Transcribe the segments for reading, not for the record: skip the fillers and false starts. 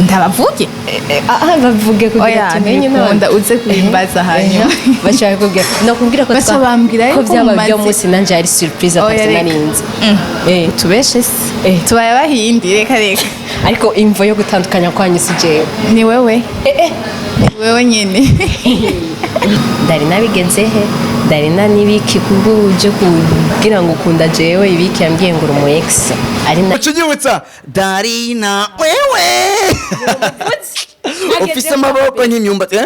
ntabavuge bavuge kugira tumenye none uze kubimbaza hanyuma bashaka kugira no kubwira ko bambwira ko byaba byo munsi nanje ari surprise ataznarinze tubeshe se tubaye bahindi reka ariko imvo yo gutandukanya kwanyu sije ni wewe wewe nyene dari nabigenze he dari nibiki kubuje kugira ngo ukunda jewe ibiki yambwiye ngo umu ex ari na Ucunyibutsa Darina wewe Ofisa maboko nyimyumbati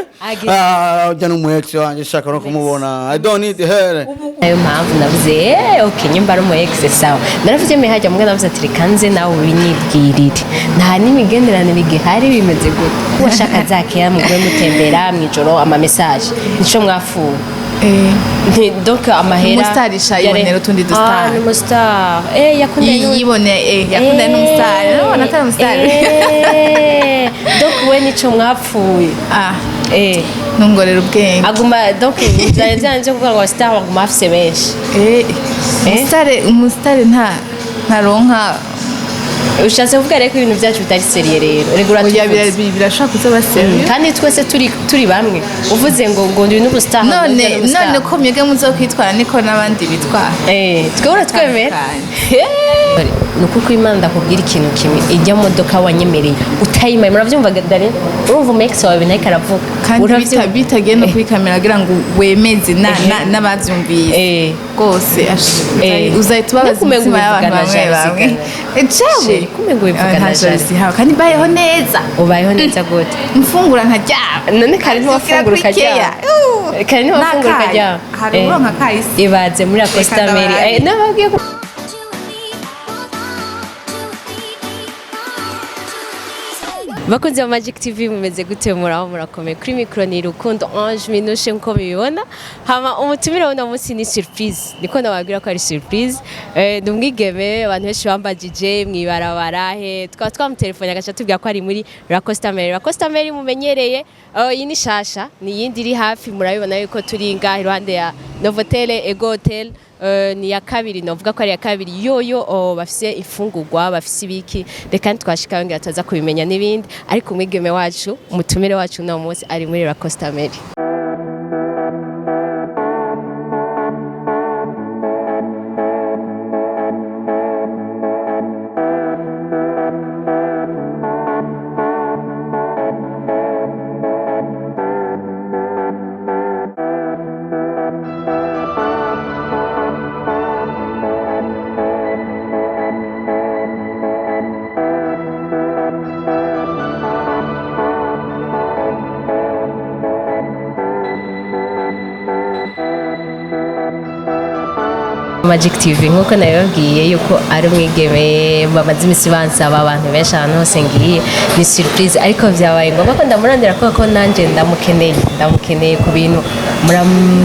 ujya n'umu ex wanje shaka no kumubona I don't need her ayo mpamvu navuze okay nyimba ari umu ex sawa naravuze me hajya mugana navuze ati kanze nawe ubinyibwirire nta n'imigenderanire igihari bimeze gute washaka zakeya mugwe mutembera mwijoro ama message nico mwafu donc amahera umustarisha yibonera utundi dustar ni mustar yibone yakunda n'umustar nabona atari umustar donc we nico mwapfuye ntungorera ubwenge aguma donc nzanje kuvuga ngo star aguma afise benshi umustar ntaronka ushatse kuvuga reko ibintu byacu bitari seriye rero regura birashaka kuzoba seriye kandi twese turi bamwe uvuze ngo ndi n'ubustar none ko mwebwe muzokwitwara niko n'abandi bitwara twebwe twemera nuko ko Imana ndakubwira ikintu kimwe ijya modoka wanyemereye utayimaye muravyumva dare urumva Max wawe nayo aravuga kandi bitagiye no kuri kamera kugira ngo wemeze n'abavyumviye rwose uzahita ubabaza umutima y'abantu bamwe ecawe kumengo wivugana jari kandi mbayeho neza ubayeho neza gute mfungura nkaryama none kari ntiwafungura ukaryama kari ntiwafungura ukaryama hari uronka kahise ibaze muri Acosta Mary nababwiye bakunze wa Magic TV mumeze gute muraho murakomeye kuri micro ni Rukundo Ange Minushe nko bibona hama umutumire wona munsi ni surprise niko nababwira ko ari surprise ndumwigeme abantu benshi bambajije mwibarabara he twamutelefone agacha tubwira ko ari muri Acosta Mary mumenyereye iyi ni shasha ni yindi iri hafi murabibona yuko turi ngaho iruhande ya Novotel Ego Hotel ni ya kabiri novuga ko ari ya kabiri yoyo bafise ifungurwa bafise ibiki reka twashika ngira ataza kubimenya n'ibindi ariko umwigeme wacu umutumire wacu no munsi ari muri Acosta Mary Magic TV nkuko nabibabwiye yuko ari umwigeme bamaze imisi bansaba abantu benshi ahantu hose ngiye ni surprise ariko vyabaye ngombwa ko ndamurandira ko nanje ndamukeneye ku bintu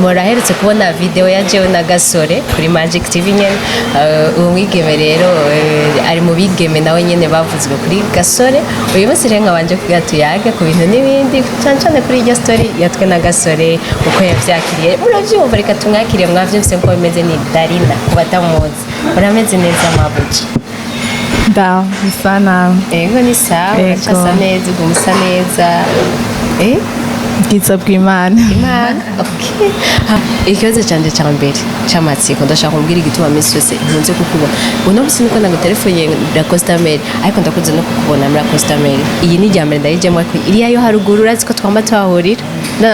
muraherutse kubona video ya jewe na Gasore kuri Magic TV nyene uwo mwigeme rero ari mu bigeme nawe nyene bavuzwe kuri Gasore uyu munsi rero nkabanje kugira tuyage ku bintu n'ibindi cyane kuri iryo story yatwe na Gasore uko yavyakiriye muravyumva reka tumwakiriye mwavyumvise ko bimeze ni Darina kubatamuzi urameze neza mabuji da bisana ego ni sawa cyasa neza gumusa neza bwiza bw'Imana okay ikibazo cyanje cya mbere cyamatsiko ndashaka kumbwira igituma misi yose nkunze kukubona uno bisi niko nago telefone ya Acosta Mary ariko ndakunze no kukubona muri Acosta Mary iyi ni jambe ndayijemo ariko iriya yo haruguru urazi ko twamba twahurira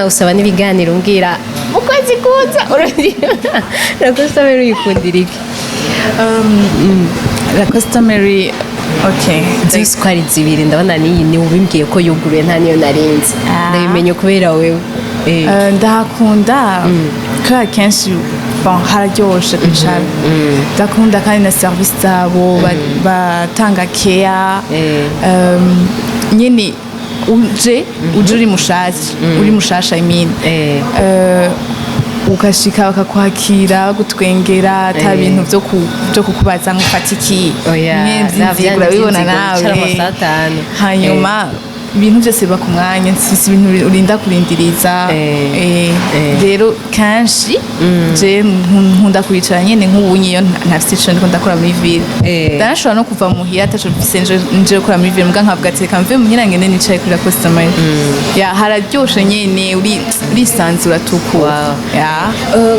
usaba n'ibiganiro umbwira ukwezi kuza Acosta Mary uyikundira iki Acosta Mary okay zose ko ari zibiri ndabona niyi ni ubimbwiye ko yuguruye nta niyo narinzi ndabimenye kubera wewe ndakunda kwa kenshi hararyoshe kwicara ndakunda kandi na service zabo batanga care nyine uje uri mushasha I mean ukashika bakakwakira gutwengera ata bintu byo kukubaza ngo fatiki navyo urabibona nawe hanyuma ibintu byose biba ku mwanya si ibintu urinda kurindiriza rero kenshi je nkunda kwicara nyene nk'ubunye iyo ntafite ico ndiko ndakora muri ville ndanashobora no kuva muhira ataco mfise nje gukora muri ville mbwa nkavuga ati reka mve muhira ngende nicaye kuri la customer ya hararyoshe nyene urisanzura tukura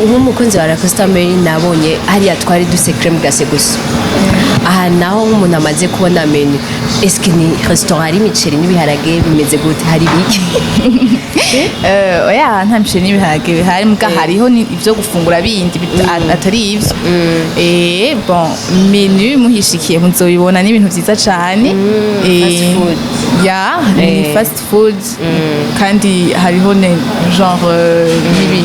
nk'umukunzi wa la customer nabonye hariya twari duse creme glacée gusa aha naho nk'umuntu amaze kubona menu eske ni restaurant hari imiceri n'ibiharage bimeze gute hari biki oya nta miceri n'ibiharage bihari mbwa hariho ivyo gufungura bindi atari ivyo bon menu muhishikiye muzobibona n'ibintu vyiza cane ya ni fast food kandi hariho ne genre n'ibi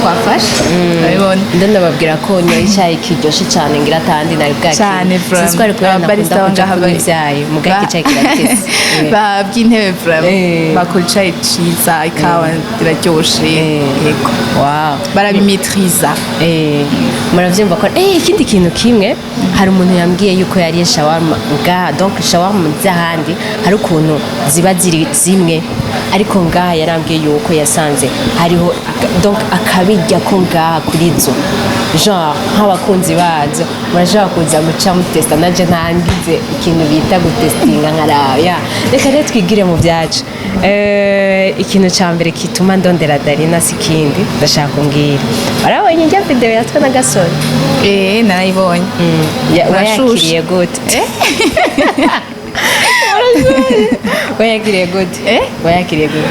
twafashe urabibona ndababwira ko nyoye icyayi kiryoshe cyane ngira atandi nayo bwaki cyane sinzwari kubera nakunda kuja kunywa ivyayi mugabo icyayi kiratese babye intebe vraiment bakora icyayi ciza ikawa iraryoshe yego barabimetriza muravyumva ko ikindi kintu kimwe hari umuntu yambwiye yuko yariye shawarma ngaha donc shawarma z'ahandi hari ukuntu ziba ziri zimwe ariko ngaha yarambwiye yuko yasanze hariho donc akabirya ko ngaha kuri zo genre nk'abakunzi bazo murashobora kuza guca mutesta naje ntangize ikintu bita gutestinga nkaraya reka rero twigire mu byacu ikintu cya mbere kituma ndondera Darina sikindi ndashaka kumbwira warabonye njya video yatwa na gasore narayibonye wayakiriye gute wayakiriye gute wayakiriye gute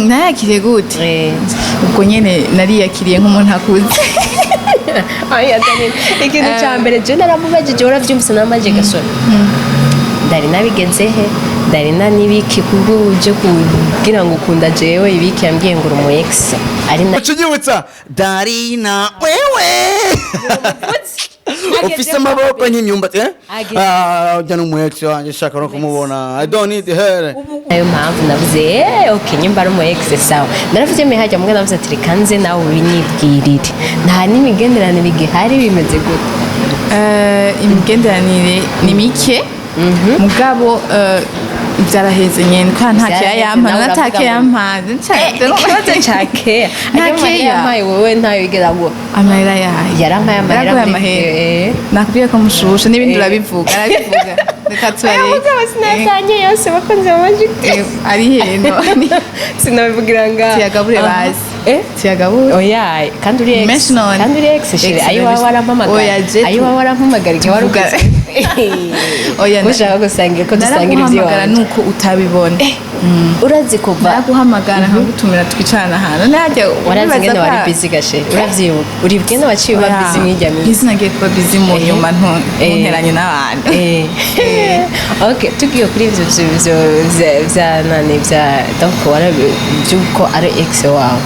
nayakiriye gute ubwo nyene nariyakiriye nk'umuntu akuze ikintu cya mbere je naramubajije uravyumvise namaje gasore Darina bigenze he Darina nibiki kubuje kugira ngo ukunda jewe ibiki yambwiye ngo umu ex ari na Ucinyibutsa Darina wewe ufise amaboko nk'imyumbati ujya n'umu ex wanje shaka no kumubona I don't need her ayo mpamvu navuze okay nyimba ari umu ex sawa naravuze me hajya mwe navuze ati kanze nawe binyibwirire nta n'imigenderanire igihari bimeze gute imigenderanire ni mike mugabo byaraheze nyene kwa ntakeya yampa natakeya yampa ikibazo cake ntakeya yampaye wowe ntayo igera ngo amahera yahaye yarampaye amahera nakubwiye ko mushushe n'ibindi urabivuga arabivuga reka tubareke sinatanye yose bakunze Magic ari heno sinabivugira nga tiyagabure bazi tiyagabure oya kandi uri ex kandi uri ex shire ayo warampamagara ayo warampamagara ke waruvuga oya ushaka gusangira ko dusangira ivyo wawe nuko utabibona urazi kuva naguhamagara nkagutumira twicarana hano najya warazi ngene wari busy gashe uravyibuka uri bwene waciye uba busy mwijya mwe busy nagiye kuba busy mu nyuma nteranye n'abantu okay tugiye kuri ivyo vya nane vya donc warabyuko ari ex wawe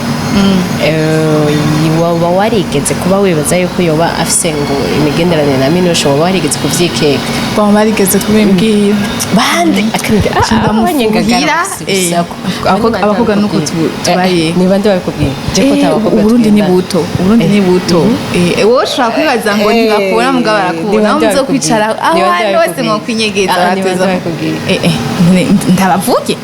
waba warigeze kuba wibaza yuko yoba afise ngo imigenderanire na Minosho waba warigeze kuvyikeka baba barigeze kubimbwira bande ndamufuhira abakobwa nuko tubaye niba ndi babikubwira je ko tabakobwa Uburundi ni buto Uburundi ni buto wowe ushaka kwibaza ngo ntibakubona mugabo barakubona aho muzo kwicara aho hano wese ngo kwinyegeza bateza ndabavuge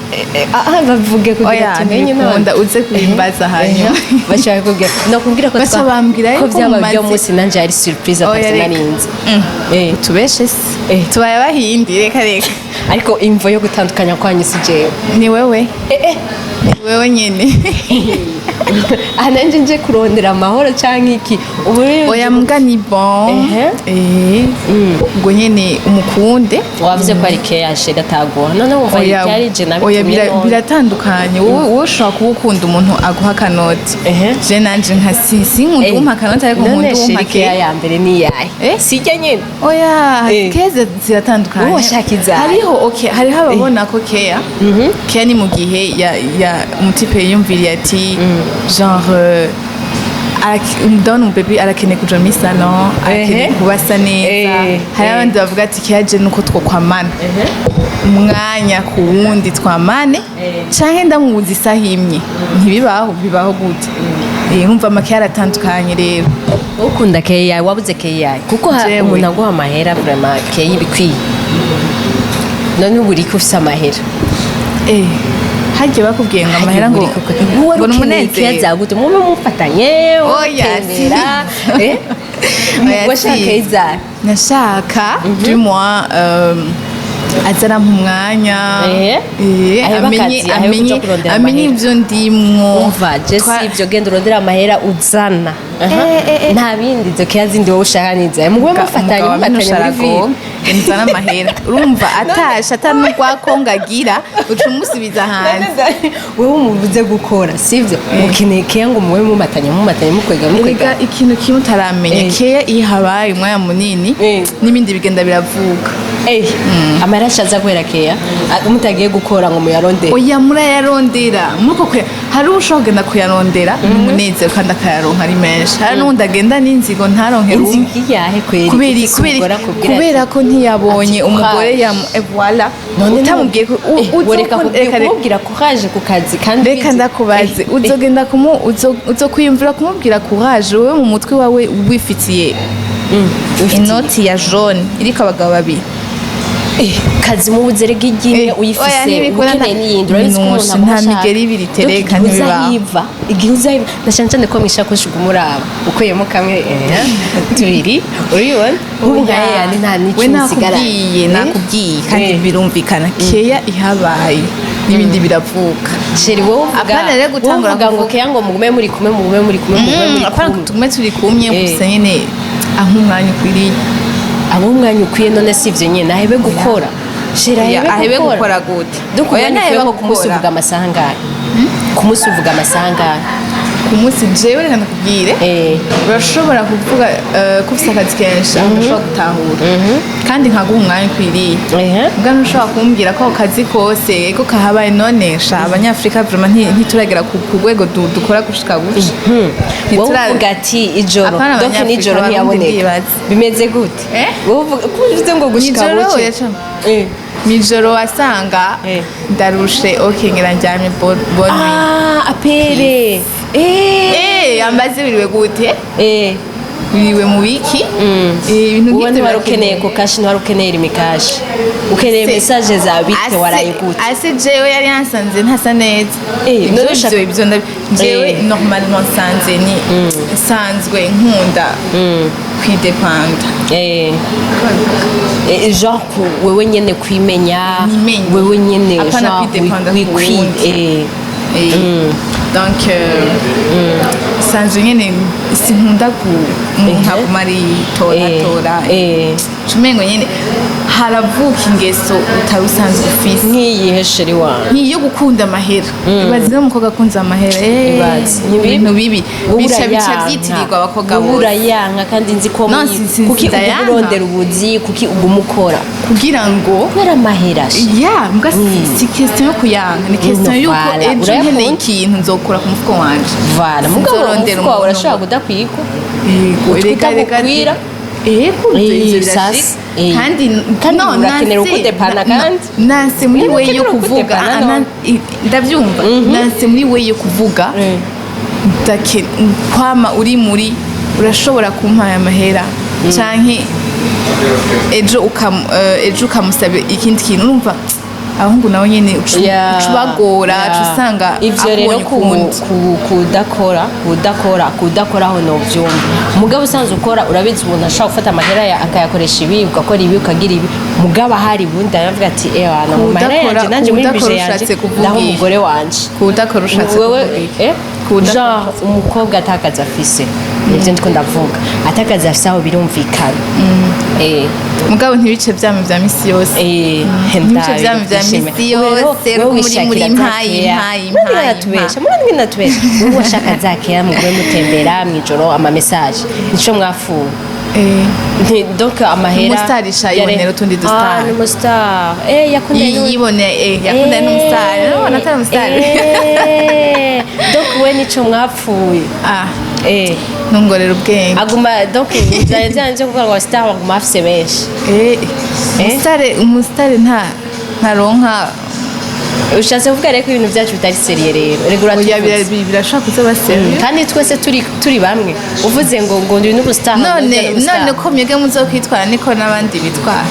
bavuge kugira tumenye nonda uze kwimbaza hanyuma bashaka kugira no kubwira ko ko byaba byo munsi nanje ari surprise ataznarinze tubeshe tubaye bahindi reka ariko imvo yo gutandukanya kwanyu si jewe ni wewe wewe nyene ananje nje kurondera amahoro canke iki oya mbwa ni bon ubwo nyene umukunde wavuze ko ari keyashe gataguha none wumva yari je oya biratandukanye wowe ushobora kuba ukunda umuntu aguha kanoti je nanje nka sinkunda umpa kanoti ariko nkunda umpa keya ya mbere ni yahe sijya nyene oya keze ziratandukanye hariho okay hariho ababona ko keya ni mu gihe ya umutipe yumviriye ati genre umudani umubebi arakeneye kuja muri salon arakeneye kubasa neza hari abandi bavuga ati kiyaje nuko twokwamana umwanya ku wundi twamane canke ndamubuza isaha imwe bibaho gute nkumva amakeya aratandukanye rero ukunda keya wabuze keya kuko umuntu aguha amahera vraiment keya ibikwiye none ubu uriko ufise amahera hagiye bakubwiye ngo amahera ngo ngo umunezero zagute mube mufatanye utembera washaka izara nashaka du moi azara mu mwanya amenye ibyo ndimwo umva jesi ibyo genda urondera amahera uzana nta bindi izo keya zindi wowe ushaka niza mube mufatanye muri vile nzana amahera urumva atashe atanurwako agira uca umusubiza hanze wewe umubuze gukora sivyo mukeneye keya ngo mube mumatanye mukwega ikintu kimwe utaramenya keya iyo habaye umwanya munini n'ibindi bigenda biravuga amahera ashaza guhera keya mutagiye gukora ngo muyarondere oya murayarondera muko hari ushobora kugenda kuyarondera n'umunezero kandi akayaronka ari menshi hari n'undi agenda n'inzigo ntaronke kubera ko ntiyabonye umugore voilà utamubwiye kumubwira courage ku kazi kandi reka ndakubaze uzogenda uzokwiyumvira kumubwira courage wowe mu mutwe wawe wifitiye inoti ya jaune iriko abagabo babiri kazi mu buzere bw'igine uyifise ukeneye n'iyindi urabizi ko umuntu nta migeri ibiri itereka ntibiba igihe uzayiva ndashaka cyane ko mwishakoshi umuraba ukuyemo kamwe tubiri uribona ubu nkaye yani nta n'icyo usigara nakubwiye kandi birumvikana keya ihabaye n'ibindi biravuka sheri wowe uvuga ngo keya ngo mugume muri kumwe apana tugume turi kumwe gusa nyine aho umwanya ukwiriye abo umwanya ukwiye none si ivyo nyene ahebe gukora shira ahebe gukora gute dukuye nko kumusi uvuga amasangaye kumusi uvuga amasangaye kumusi jewe reka ndakubwire urashobora kuvuga ko ufite akazi kenshi urashobora gutahura kandi nkaguha umwanya ukwiriye ubwo ntushobora kumbwira ko ako kazi kose ko kahabaye none sha abanyafurika vraiment ntituragera ku rwego dukora gushika guca wowe uvuga ati ijoro donc nijoro ntiyaboneka bimeze gute wowe uvuga ngo gushika buke Mijoro wasanga ndarushe ngira njyamye bonne apere ambaze biriwe gute biriwe mu wiki ibintu nk'ibyo wari ukeneye ku kashi ntiwari ukeneye imikashi ukeneye message za bite waraye gute ase jewe yari yansanze ntasa neza ibyo jewe normalement sanze ni sanzwe nkunda kwidepanda genre wewe nyene kwimenya wewe nyene genre donc sanzwe nyene sinkunda umuntu aguma aritora cumengo nyene haravuka ingeso utari usanzwe ufise nk'iyihe sheri wawe nk'iyo gukunda amahera ibaze n'umukobwa akunze amahera ibintu bibi bica byitirirwa abakobwa bose urayanka kandi nzi ko kuki urondera ubuzi kuki uguma ukora kugira ngo kubera amahera mbwa si question yo kuyanka ni question yuko ejo nkeneye ikintu nzokura ku mufuko wanje voilà mugabo umufuko wawe urashobora kudakwigwa reka kandi urakenera ukudepana kandi nanse muri we yo kuvuga ndabyumva nanse muri we yo kuvuga kwama uri muri urashobora kumpaye amahera canke ejo ukamusaba ikindi kintu urumva ahungu nawe nyene ucubagora usanga ivyo rero kudakora aho novyumva mugabo usanzwe ukora urabizi umuntu ashobora gufata amahera akayakoresha ibi ugakora ibi ukagira ibi mugabo ahari bundi aravuga ati ewana mu mahera yanje nanje muri bije yanje naho umugore wanje kudakora ushatse genre umukobwa atakaza afise nivyo ndiko ndavuga atakaza afise aho birumvikana mugabo ntibice vyame vya misi yose ntibice vyame vya misi yose muri mpayi natubesha wowe washaka zakeya mugwe mutembera mwijoro ama message nico mwafuwe donc amahera umustarisha yibonera utundi dustar ni umustar yakundana n'umustar no natari umustar donc we nico mwapfuye ntungorera ubwenge aguma donc byanje kuvuga ngo star aguma afise benshi umustar ntaronka ushatse kuvuga rero ko ibintu byacu bitari seriye rero regura oya birashobora kuzoba seriye kandi twese turi bamwe uvuze ngo ndi n'ubustar none ko mwebwe muzokwitwara niko n'abandi bitwara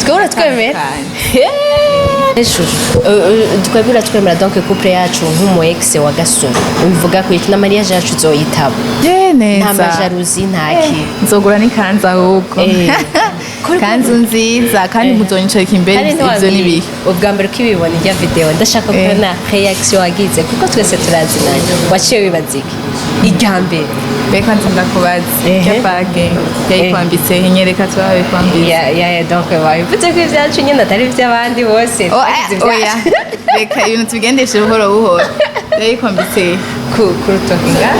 twebwe twemera twebwe uratwemera donc couple yacu nk'umu ex wa gasore ubivuga ko iki na mariage yacu uzoyitaba nta majaruzi ntaki nzogura n'ikanzu ahubwo kanzu nziza kandi muzonyicarika imbere ivyo n'ibihe ubwa mbere ukibibona irya video ndashaka kubona reaction wagize kuko twese turazinanye waciye wibaza iki irya mbere beka nzi ndakubaza irya bage yayikwambitse inyereka turabikwambitse ya donc wabivuze ko ivyacu nyine atari ivy'abandi bose oya reka ibintu tubigendeshe buhoro buhoro yayikwambitse ku rutoki nga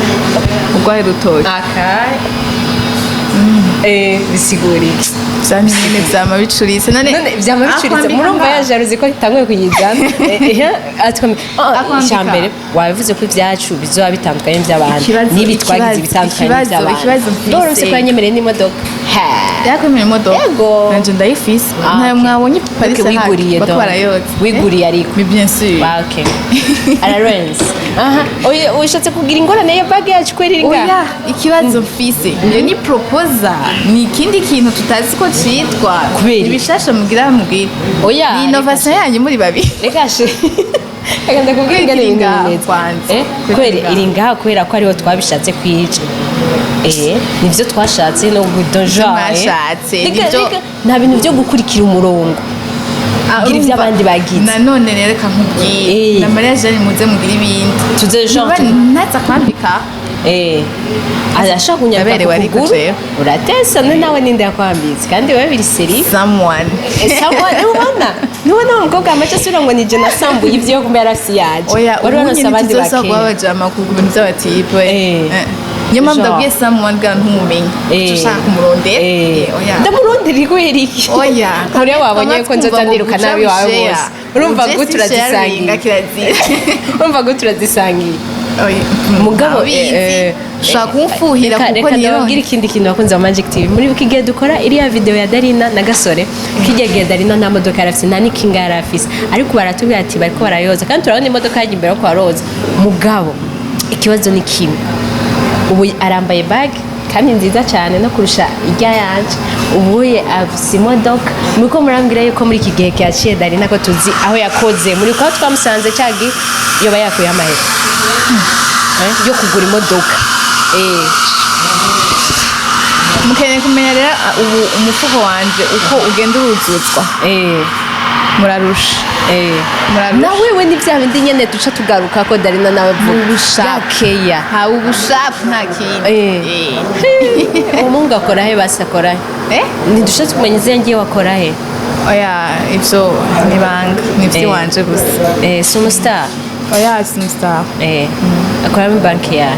urwaye rutoki bisigura iki vyani nyene vyama bicuritse none vyama bicuritse murumva yajaruzi ko itanguye kuyizana icyambere wabivuze ko ivyacu bizoba bitandukanye n'ivy'abandi n'ibi twagize ibitandukanye n'ivy'abandi ndorose ko yanyemereye n'imodoka yakwemereye imodoka nanje ndayifise ntayo mwabonye Paris wiguriye bako barayotse wiguriye ariko bien sûr okay ararenze oya ushatse kugira ingorane ya bag yacu kweri ringa oya ikibazo mfise iyo ni proposal ni ikindi kintu tutazi ko citwa ibishasha mugira oya ni innovation yanyu muri babiri rekashe aganda kubwira inga kweri iringa kubera ko ariho twabishatse kwica nivyo twashatse no gudoja nta bintu byo gukurikira umurongo kugira ivyo abandi bagize nanone reka nkubwiye na mariage ari muze mugira ibindi tuzejonte ntaza kwambika arashaka kunyabera kuguru uratesa nawe ninde yakwambitse kandi wewe biri seri someone nubona umukobwa amace asubira ngo nije nasambuye ivyo kumbe yarafisi yaje wari wanose abandi bakeye wabajama ku bintu by'abatipe niyo mpamvu ndabwiye someone bwa ntumumenye ushaka kumurondera ndamurondera igwera iki oya nkuriya wabonye ko nzoza ndiruka nabi wawe bose urumva ngo turazisangiye mugabo ushaka kumfuhira kuko niyo nababwira ikindi kintu bakunze wa Magic TV muri iki gihe dukora iriya video ya Darina na Gasore kijya gihe Darina nta modoka yarafise nta n'ikinga yarafise ariko baratubwira ati bariko barayoza kandi turabona imodoka yaje imbere ko aroza mugabo ikibazo ni kimwe ubu arambaye bag kandi nziza cyane no kurusha ijya yanje ubuye afise imodoka nuko murambwira yuko muri iki gihe cyaciye Darina ko tuzi aho yakoze muri ko twamusanze cyagi yoba yakuye amahera yo kugura imodoka mukeneye kumenya rero ubu umufuko wanje uko ugenda uruzutswa murarusha na wewe ni bya bindi nyene duca tugaruka ko Darina nawe ubushakeya ha ubushapu nta kindi umungu akora he basakora he ntidushatse kumenya izina ngiye wakora he oya ivyo nibanga nivyo wanje gusa superstar oya superstar akora muri banki ya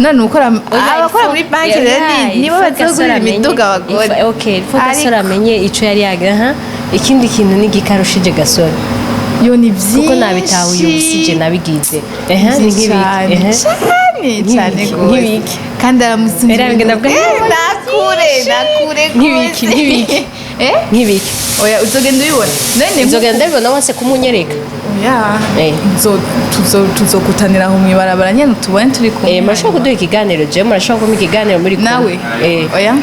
none ukora abakora muri banki rero nibo bazogurira imiduga abagore okay Gasore amenye ico yari yaga ikindi kintu ni gikarushije Gasore yo ni vyinshi kuko nabitahuye ubusije nabigize ni cyane nk'ibiki kandi aramusunze nakure nk'ibiki oya uzogenda ubibona none uzogenda ubibona wese kumunyereka tuzokutanira aho mwibarabara nyene tubone turi kumwe murashobora kuduha ikiganiro je murashobora kumpa ikiganiro muri kumwe nawe oya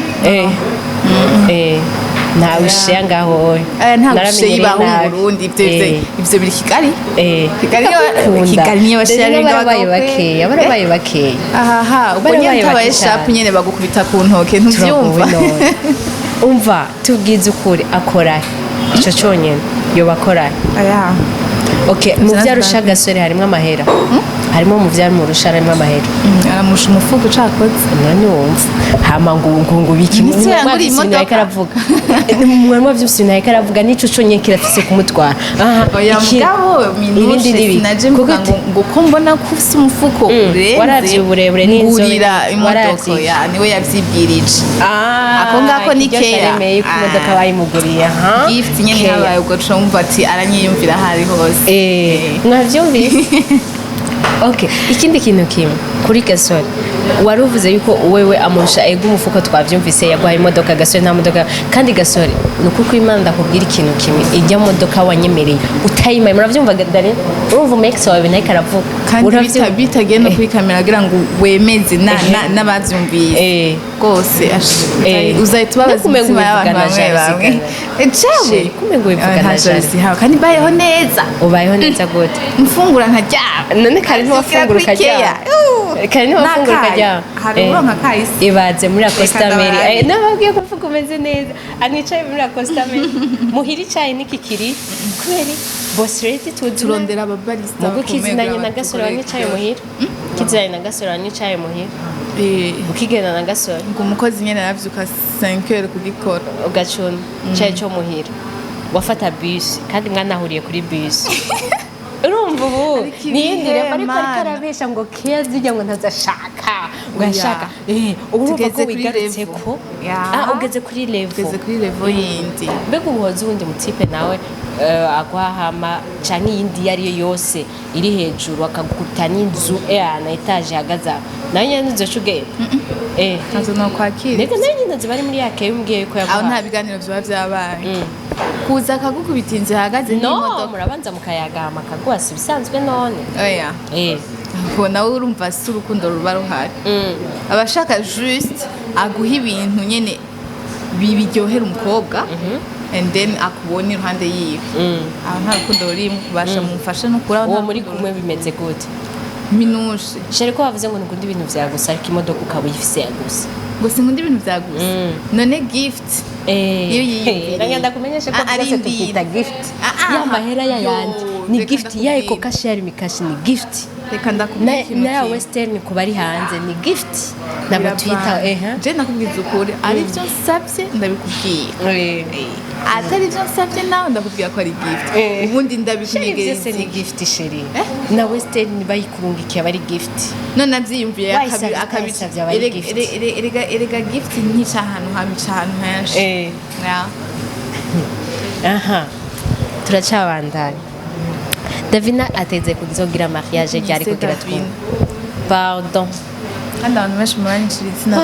ntawe usheya ngaho nta gusheya ibaho mu Burundi ivyo biri Kigali Kigali niyo basheyaringa barabaye bakeya ahaha ubwo nyene tabaye sharp nyene bagukubita ku ntoke ntuvyumva umva tubwize ukuri akora ico conyene yoba akora okay mu vyarusha Gasore harimo amahera harimo mu vyamurusha harimo amahera aramusha umufuko ucakoze none wumva hama ngo biki mwamwavyo karavuga mwamwa vyose naye karavuga nico conyene kirafise kumutwara mugabo ibindi naje ngo ko mbona ko ufise umufuko waravye uburebure n'inzobera imodoka niwe yavyibwirije ako ngako ni kera imodoka bayimuguriye gift nyene habaye ubwo cumva ati aranyiyumvira hari hose mwavyumvise okay ikindi kintu kimwe kuri Gasore wari uvuze yuko wewe amurusha ego umufuko twavyumvise yaguhaye imodoka gasore nta modoka kandi gasore nuko kwimana ndakubwira ikintu kimwe ijya modoka wanyemereye utayimaye muravyumva Dare urumva umex wawe nayo karavuga kandi bitagiye no kuri kamera kugira ngo wemeze n'abavyumvise rwose uzahita ubabaza imitima y'abantu bamwe ejewe kumengo wivugana ntajo kandi mbayeho neza ubayeho neza gute mfungura nkaryama none kare ntiwafungura ukaryama kare ntiwafungura ukaryama hari uronka kahise ibaze muri Acosta Mary nababwiye ko mvuga umeze neza anicaye muri Acosta Mary muhira icayi n'ikikiri kubera boss ready turondera ababarista mugo kizinanye na gasore wanyicaye muhira kizinanye na gasore wanyicaye muhira ukigenda na gasore ngo umukozi nyene aravyuka 5h kugikora ugacuna cyayi cyo muhira wafata bus kandi mwanahuriye kuri bus urumva ubu niyindire ariko arabesha ngo keya zijya ngo ntazashaka ngo yashaka ubu urumva ko wigarutse ko ugeze kuri level yindi mbega ubuhozi wundi mutipe nawe agwahama canke yindi yariyo yose iri hejuru akagukutana inzu na etage hagaza nayo nyene nzoshuge ntazo no kwakira nega nayo nyene zibari muri yake yumbwiye ko yaguha aho nta biganiro byo byabaye kuza akagukubita inzu hagaze n'imodoka murabanza mukayagama akaguhasa ibisanzwe none oya ngo nawe urumva si urukundo ruba ruhari abashaka juste aguha ibintu nyene biryohera umukobwa and then akubona iruhande yiwe aho nta rukundo rurimo kubasha mumfasha no kurabona uwo muri kumwe bimeze gute minushe sheri ko bavuze ngo nikundi ibintu vyagusa ariko imodoka ukaba uyifise yagusa ngo sinkunda ibintu vyagusa none gift iyo yiyumvira ngenda kumenyesha ko byose tukita gift ya mahera ya yandi ni gift ya eko kashari mikashi ni gift reka ndakubwira na ya western kuba ari hanze ni gift nabo twita je nakubwiza ukuri ari byo nsabye ndabikubwira atari byo nsabye nawe ndakubwira ko ari gift ubundi ndabikumegereza byose ni gift sheri na western bayikurungikiye bari gift none navyiyumviye akabisavye erega gift nkica ahantu hamica ahantu henshi aha turacabandanya Davina ateze kuzogira mariage ryari kugira pardon kandi abantu benshi muranyishira izina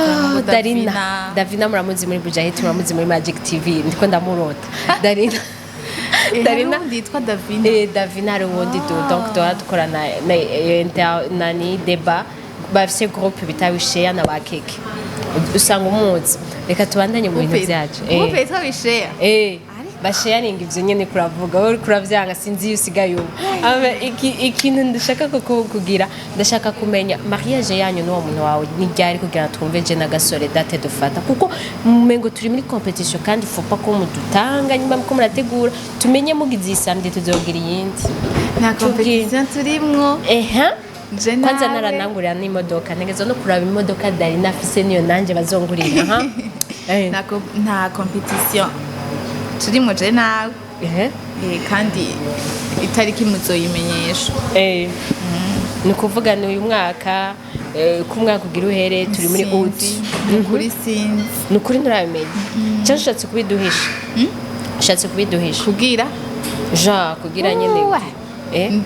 rya Davina muramuzi muri Bujahit muramuzi muri Magic TV ndiko ndamurota Darina nditwa Davina Davina ari wundi donc turakorana na ni débat bafise groupe bitawisheya na bakeke usanga umuzi reka tubandanye mu bintu byacu groupe itawisheya basharing ivyo nyene kuravuga wowe kuravyanga sinzi yusigaye ubu ikintu ndashaka kugira ndashaka kumenya mariage yanyu n'uwo muntu wawe ni ryari kugira twumve je na gasore date dufata kuko mumengo turi muri competition kandi faut pas ko mudutanga nyuma ko murategura tumenye mugize isamde tuzogira yindi nta competition turimwo kwanza naranangurira n'imodoka ntegezo no kuraba imodoka dari nafise niyo nanje bazongurira nta competition turimo je nawe kandi itariki muzoyimenyesha ni ukuvuga ni uyu mwaka ku mwaka ugira uhere turi muri uti kuri sinzi ni ukuri nturabimenya cyangwa ushatse kubiduhisha ushatse kubiduhisha kugira jean kugira nyine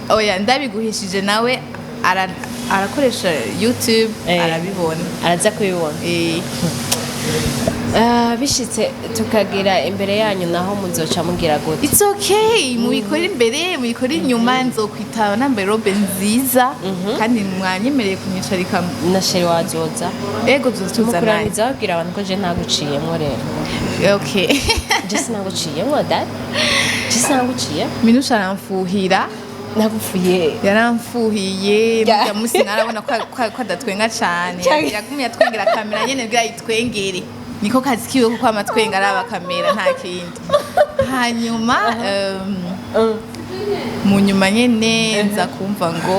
oya ndabiguhishije nawe arakoresha YouTube arabibona araza kubibona bishitse tukagira imbere yanyu naho muzoca mugira gute it's okay mubikora imbere mubikora inyuma nzokwitaba nambaye robe nziza kandi mwanyemereye kunyicarika na sheri wazoza ego tuzoza nawe babwira abantu ko je ntaguciyemwo rero okay je sinaguciyemwo dad je sinaguciye minusha aramfuhira nagufuye yaramfuhiye ya musi narabona ko adatwenga cyane yagumye atwengera kamera nyene bwa yitwengere niko kazi kiwe kuko amatwenga araba kamera nta kindi hanyuma mu nyuma nyene nza kumva ngo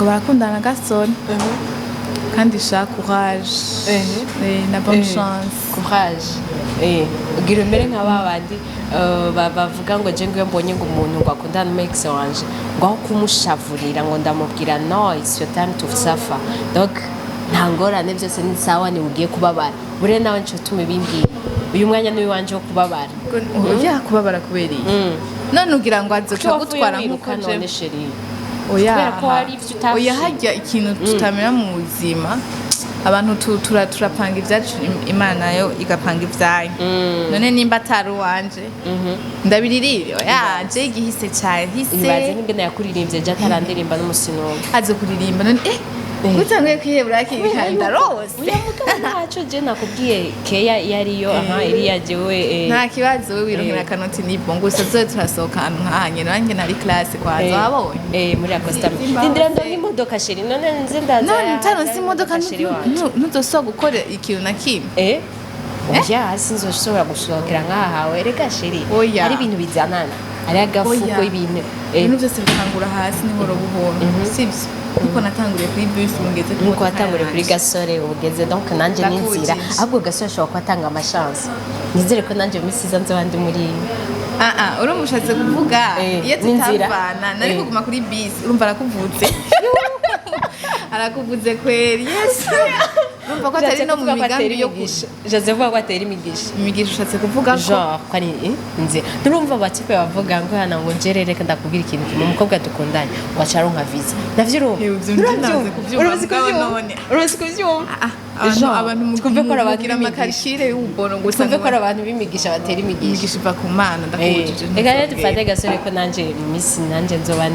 barakundana gasore kandi sha courage na bonne chance courage ugira imbere nk'ababandi bavuga ngo je ngwe mbonye ngo umuntu ngo akundana n'ex wanje ngo aho kumushavurira ngo ndamubwira no it's your time to suffer donc nta ngorane byose ni sawa ni ugiye kubabara bure nawe nco tumibimbwira uyu mwanya ni wanje wo kubabara ujya kubabara kubereye none ugira ngo azoca gutwara nkuko none sheri kubera ko hari ivyo utafite oya harya ikintu tutamera mu buzima abantu turapanga ivyacu imana yo igapanga ivyayo none nimba atari uwanje ndabiririre oya je igihise cyahise ibaze n'ingene yakuririmbye je atarandirimba n'umusinoro aze kuririmba none gutanguye kwihebura kikanda rose uya mugabo ntaco je nakubwiye keya yariyo iriya jewe nta kibazo we wironkera akanoti nibongo gusa zoe turasohoka ahantu nkahanye nanjye nari classe kwanza wabonye muri Acosta ndindira ndo n'imodoka sheri none nze ndaza none utaronse imodoka ntuzosubira gukora ikintu na kimwe oya sinzoshobora gusohokera nk'aha hawe reka sheri hari ibintu bizanana hari agafuko ibintu ibintu byose bitangura hasi nihoro buhoro sibyo kuko natanguriye kuri bus ungeze nuko watanguriye kuri gasore ugeze donc nanje n'inzira ahubwo gasore ashobora kwatanga amashansi nizere ko nanje misiza nzoba ndi muri uramushatse kuvuga iyo tutavana nari kuguma kuri bus urumva arakuvutse arakuvuze kweri yes urumva ko atari no mu migambi yo Joseph ko atera imigisha ushatse kuvuga ko genre ko ari nze nurumva batipe bavuga ngo hana ngo njerere reka ndakubwira ikintu kimwe umukobwa dukundanye wacaronka visa navyo uruzi kuvyumva abantu twumve ko arabagira amakarikire y'ububono ngo twumve ko abantu bimigisha batera imigisha iva ku mana ndakubujije reka rero dufate gasore ko nanje misi nanje nzoba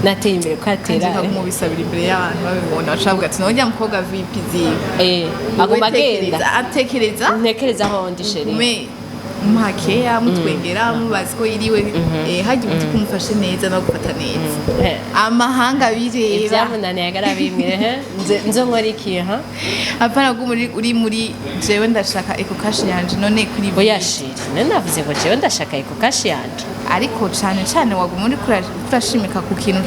nateye imbere ko atera kumubisabira imbere y'abantu babibona bacavuga ati nojya mukobwa VIP ziwe agomba agenda atekereza ntekereza aho ndi sheri muhakeya mutwengera mubazi ko yiriwe hajya ubuti kumufashe neza no gufata neza amahanga bireba ibyamunaniye agarabimwe nzo nkora iki apana ko uri muri jewe ndashaka eco cash yanje none kuri oya shiri none navuze ngo jewe ndashaka eco cash yanje ariko cyane waguma uri kurashimika ku kintu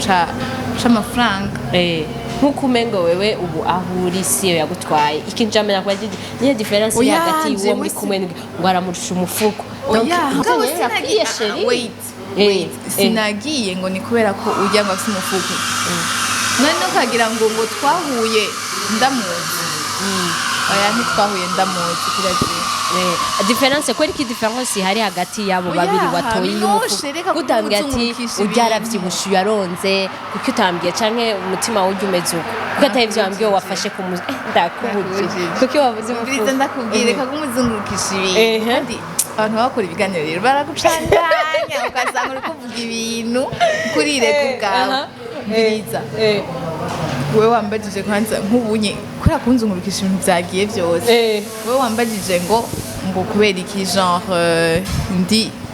c'amafaranga nkuko umengo wewe ubu ahuri siyo yagutwaye ikintu jamenya kwa niyo difference iri hagati y'uwo muri kumwe ngo aramurusha umufuko ngabo sinagiye wait sinagiye ngo ni kubera ko ujya ngo afite umufuko none ukagira ngo twahuye ndamuzi oya ntitwahuye ndamuzi kiragiye difference kweri ki difference hari hagati yabo babiri batoyi y'umufuko utambye ati ujyaravyibushye yaronze kuko utambye canke umutima wujye umeze uko kuko atayivyo wambye wafashe ku ndakubuje kuko wavuze umufuko ndakubwire ko umuzungurukisha ibintu kandi abantu bakora ibiganiro rero baragucanganya ugasanga uri kuvuga ibintu kurire kubwawe bwiza wewe wambajije kwanza nk'ubunye kuri akunzungurukisha ibintu byagiye byose wewe wambajije ngo kubera iki genre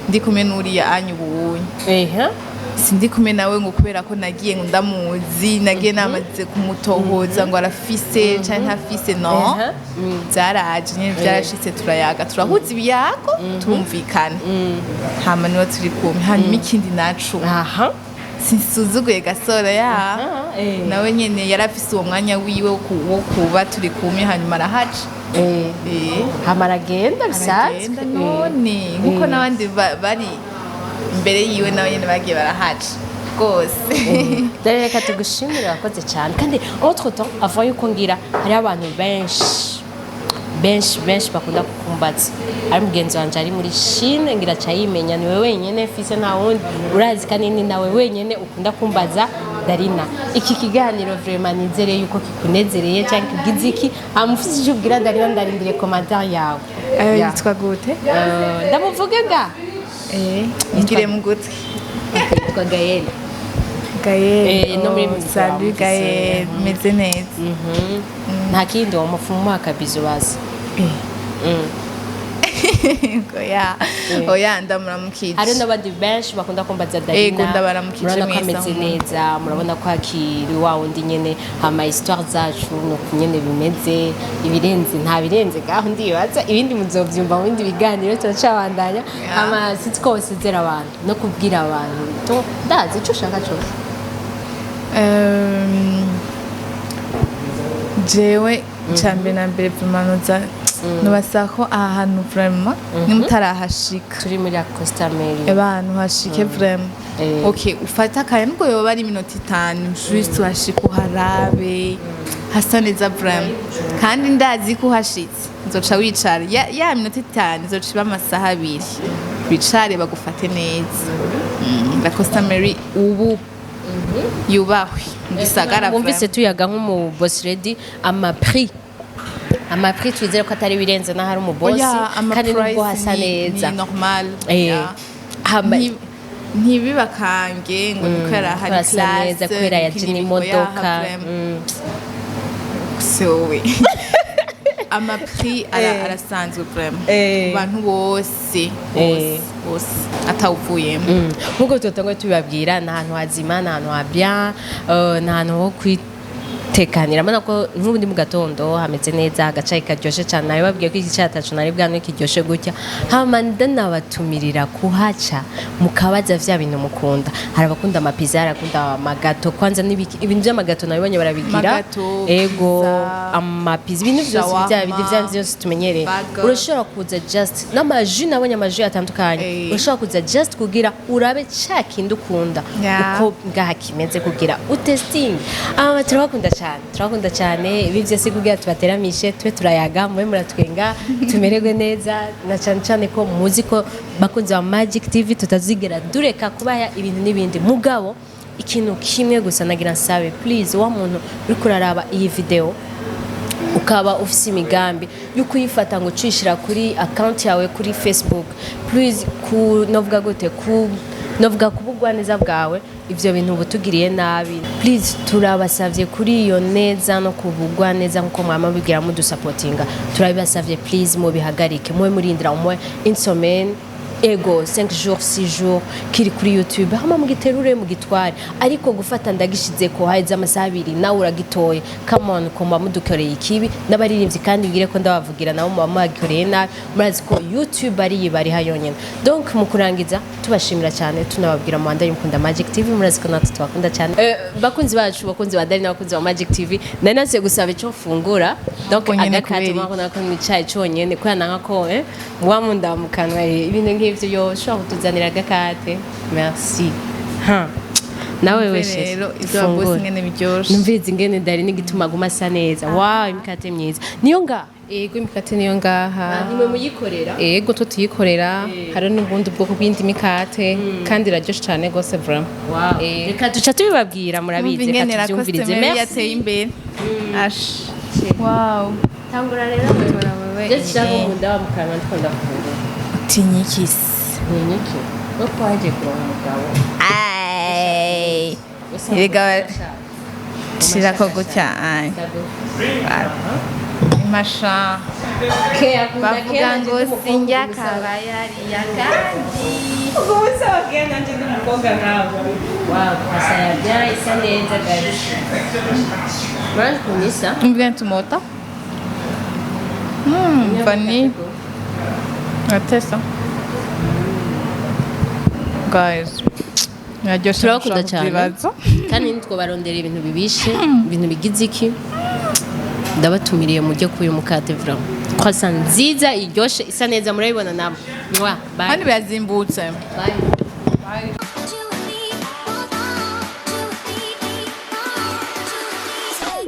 ndi kumwe n'uriya anyu ubunye sindi kumwe nawe ngo kubera ko nagiye ngo ndamuzi nagiye namaze kumutohoza ngo arafise canke ntafise no byaraje nyine byarashitse turayaga turahuza ibiyago turumvikana hama niwe turi kumwe hanyuma ikindi nacu sinsuzuguye gasore nawe nyene yarafise uwo mwanya wiwe wo kuba turi kumwe hanyuma arahaca hama aragenda bisanzwe none nkuko n'abandi bari imbere yiwe nawe nyene bagiye barahaca rwose reka tugushimire wakoze cyane kandi autre temps avant yuko ngira hari abantu benshi bakunda kukumbatsa ari mugenzi wanje ari muri Chine ngira cyayimenya niwe wenyene fise nta wundi urazi kanini nawe wenyene ukunda kumbaza Darina iki kiganiro vraiment nizere yuko kikunezereye cyangwa kigize iki amufise icyo ubwira Darina ndarindire commentaire yawe yitwa gute ndamuvuge ga ngire mu gutwi yitwa Gaël no muri salut Gaël meze neza nta kindi wo mufumu akabizo bazi oya ndamuramukije hari n'abandi benshi bakunda kumbaza Darina ndabaramukije mwese ameze neza murabona ko akiri wa wundi nyene hama histoire zacu no nyene bimeze ibirenze nta birenze gaho ndibaza ibindi muzovyumva mu bindi biganiro turacabandanya hama sitwose zera abantu no kubwira abantu to ndazi ico ushaka cyose jewe cyambe na mbere promanoza nubasa ko aha hantu vraiment nimutarahashika turi muri Acosta Mary abantu hashike vraiment okay ufata kaya nubwo yoba ari minota 5 juste washika uharabe hasa neza vraiment kandi ndazi ko hashitse nzoca wicara ya minota 5 nzoca iba amasaha 2 wicare bagufate neza Acosta Mary ubu yubahwe mu gisagara wumvise tuyaga nk'umu boss lady amaprix twizere ko atari birenze n'aho ari umubosi kandi nubwo hasa neza ni normal ntibibakange ngo kubera hari classe kubera yajina imodoka sowe amaprix arasanzwe vraiment abantu bose atawuvuyemo nk'uko tutango tubibabwira ni ahantu hazima ni ahantu ha bien ni ahantu ho kwitekanira mbona ko nk'ubundi mu gatondo hameze neza agacayi karyoshye cyane nawe babwiye ko iki cyayi atacu nari bwanwe kiryoshye gutya hama ndanabatumirira kuhaca mukabaza vya bintu mukunda hari abakunda amapiza hari abakunda amagato kwanza ibintu by'amagato nabibonye barabigira ego amapiza ibintu byose byose tumenyereye urashobora kuza just n'amaji nabonye amaji atandukanye urashobora kuza just kugira urabe cya kindi ukunda uko ngaha kimeze kugira utesting turakunda cyane ibi byose kugira tubateramishe tube turayaga mube muratwenga tumererwe neza na cyane cyane ko muzi ko bakunze wa Magic TV tutazigera dureka kubaha ibintu n'ibindi mugabo ikintu kimwe gusa nagira nsabe please wa muntu uri kuraraba iyi video ukaba ufise imigambi yo kuyifata ngo ucishira kuri account yawe kuri Facebook please novuga kubugwa neza bwawe ivyo bintu butugiriye nabi please turabasavye kuri iyo neza no kubugwa neza nkuko mwama bigira mu dusupportinga turabasavye please mu bihagarike mwe murindira umwe insomene ego 5 jours 6 jours kiri kuri YouTube hama mugiterure mugitware ariko gufata ndagishize ko haiza amasaha 2 nawe uragitoye come on komba mudukoreye ikibi n'abaririmbyi kandi ngire ko ndabavugira nabo mu bagikoreye nabi murazi ko YouTube ari bari hayonyene donc mukurangiza tubashimira cyane tunababwira mu bandanye mukunda Magic TV murazi ko natwe twakunda cyane bakunzi bacu bakunzi badari n'abakunzi ba Magic TV nanase gusaba cyo fungura donc agakati mwakona ko mwicaye cyonyene ko yananga ko mwamunda mukanwa ibintu ivyo yo shobora kutuzanira agakate merci nawe weshe rero ibyo bose ngene biryoshe numviriza ingene dari n'igituma guma sa neza wow imikate myiza niyo nga Ego imikate niyo ngaha nimwe muyikorera ego to tuyikorera hari n'ubundi bwoko bw'indi mikate kandi iraryoshe cyane gose vraiment wow reka duca tubibabwira murabize reka tubyumvirize merci yateye imbere ash wow tangura rero just mu ndawa mukana ndikunda kufungura tinyikisi tinyiki no kwaje kwa mugabo irega shira ko gutya masha bavuga ngo sinjya kabayari yakandi ubwo bose bagenda nje n'umukobwa nkawe wow asaya bya isa neza guys manje kunisa mbwe tumota funny atesa guys turakunda cyane kandi nitwo barondera ibintu bibishe ibintu bigize iki ndabatumiriye mujye kuyu mukate vraiment croissant nziza iryoshe isa neza murabibona namwe bye kandi byazimbutse bye